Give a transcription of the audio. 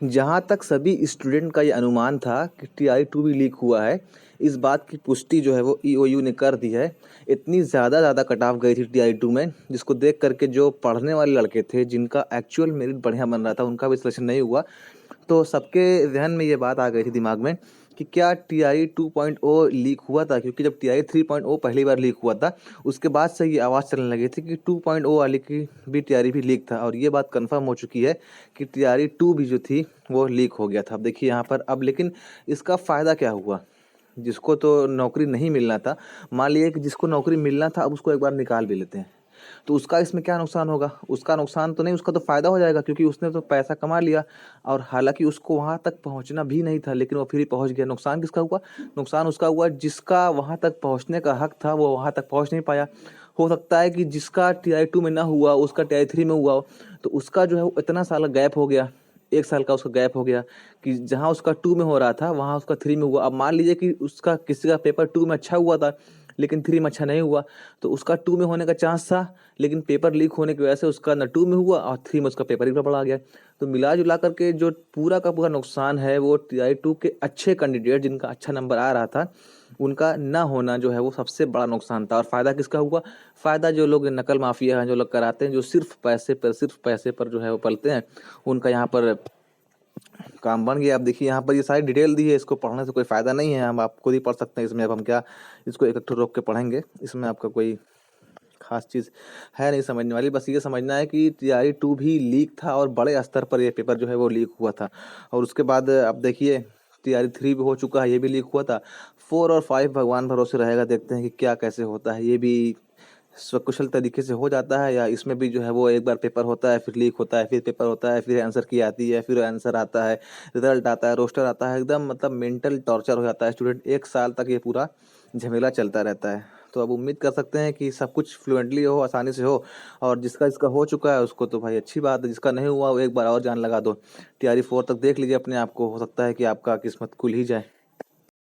जहाँ तक सभी स्टूडेंट का ये अनुमान था कि TI-2 भी लीक हुआ है, इस बात की पुष्टि जो है वो EOU ने कर दी है। इतनी ज़्यादा कट ऑफ गई थी TI-2 में, जिसको देख करके जो पढ़ने वाले लड़के थे, जिनका एक्चुअल मेरिट बढ़िया बन रहा था, उनका भी सिलेक्शन नहीं हुआ। तो सबके ज़हन में ये बात आ गई थी दिमाग में कि क्या TI 2.0 लीक हुआ था, क्योंकि जब TI 3.0 पहली बार लीक हुआ था, उसके बाद से ये आवाज़ चलने लगी थी कि 2.0 वाली की भी TI भी लीक था, और ये बात कंफर्म हो चुकी है कि TI 2 भी जो थी वो लीक हो गया था। अब देखिए यहाँ पर, अब लेकिन इसका फ़ायदा क्या हुआ? जिसको तो नौकरी नहीं मिलना था, मान लीजिए कि जिसको नौकरी मिलना था, अब उसको एक बार निकाल भी लेते हैं, तो उसका इसमें क्या नुकसान होगा? उसका नुकसान तो नहीं, उसका तो फ़ायदा हो जाएगा, क्योंकि उसने तो पैसा कमा लिया और हालाँकि उसको वहाँ तक पहुँचना भी नहीं था, लेकिन वो फिर भी पहुँच गया। नुकसान किसका हुआ? नुकसान उसका हुआ जिसका वहाँ तक पहुँचने का हक था, वो वहाँ तक पहुँच नहीं पाया। हो सकता है कि जिसका TI-2 में ना हुआ, उसका TI-3 में हुआ हो, तो उसका जो है वो इतना साल गैप हो गया, 1 साल का उसका गैप हो गया कि जहाँ उसका 2 में हो रहा था, वहाँ उसका 3 में हुआ। अब मान लीजिए कि उसका किसी का पेपर 2 में अच्छा हुआ था, लेकिन 3 में अच्छा नहीं हुआ, तो उसका 2 में होने का चांस था, लेकिन पेपर लीक होने की वजह से उसका ना 2 में हुआ और 3 में उसका पेपर ही गड़बड़ा गया। तो मिला-जुला कर के जो पूरा का पूरा नुकसान है, वो TI-2 के अच्छे कैंडिडेट जिनका अच्छा नंबर आ रहा था, उनका ना होना जो है वो सबसे बड़ा नुकसान था। और फ़ायदा किसका हुआ? फ़ायदा जो लोग नकल माफ़िया हैं, जो लोग कराते हैं, जो सिर्फ़ पैसे पर जो है वो पलते हैं, उनका यहाँ पर काम बन गया। अब देखिए यहाँ पर ये सारी डिटेल दी है, इसको पढ़ने से कोई फ़ायदा नहीं है, हम आप खुद ही पढ़ सकते हैं इसमें। अब हम क्या इसको एक-एक रोक के पढ़ेंगे, इसमें आपका कोई ख़ास चीज़ है नहीं समझने वाली। बस ये समझना है कि TI-2 भी लीक था और बड़े स्तर पर ये पेपर जो है वो लीक हुआ था। और उसके बाद अब देखिए TI-3 भी हो चुका है, ये भी लीक हुआ था। 4 और 5 भगवान भरोसे रहेगा, देखते हैं कि क्या कैसे होता है। ये भी सकुशल तरीके से हो जाता है, या इसमें भी जो है वो एक बार पेपर होता है, फिर लीक होता है, फिर पेपर होता है, फिर आंसर की आती है, फिर आंसर आता है, रिज़ल्ट आता है, रोस्टर आता है, एकदम मतलब मेंटल टॉर्चर हो जाता है स्टूडेंट। 1 साल तक ये पूरा झमेला चलता रहता है। तो अब उम्मीद कर सकते हैं कि सब कुछ फ्लुएंटली हो, आसानी से हो, और जिसका हो चुका है उसको तो भाई अच्छी बात है, जिसका नहीं हुआ वो एक बार और जान लगा दो। तैयारी 4 तक देख लीजिए अपने आप को, हो सकता है कि आपका किस्मत खुल ही जाए।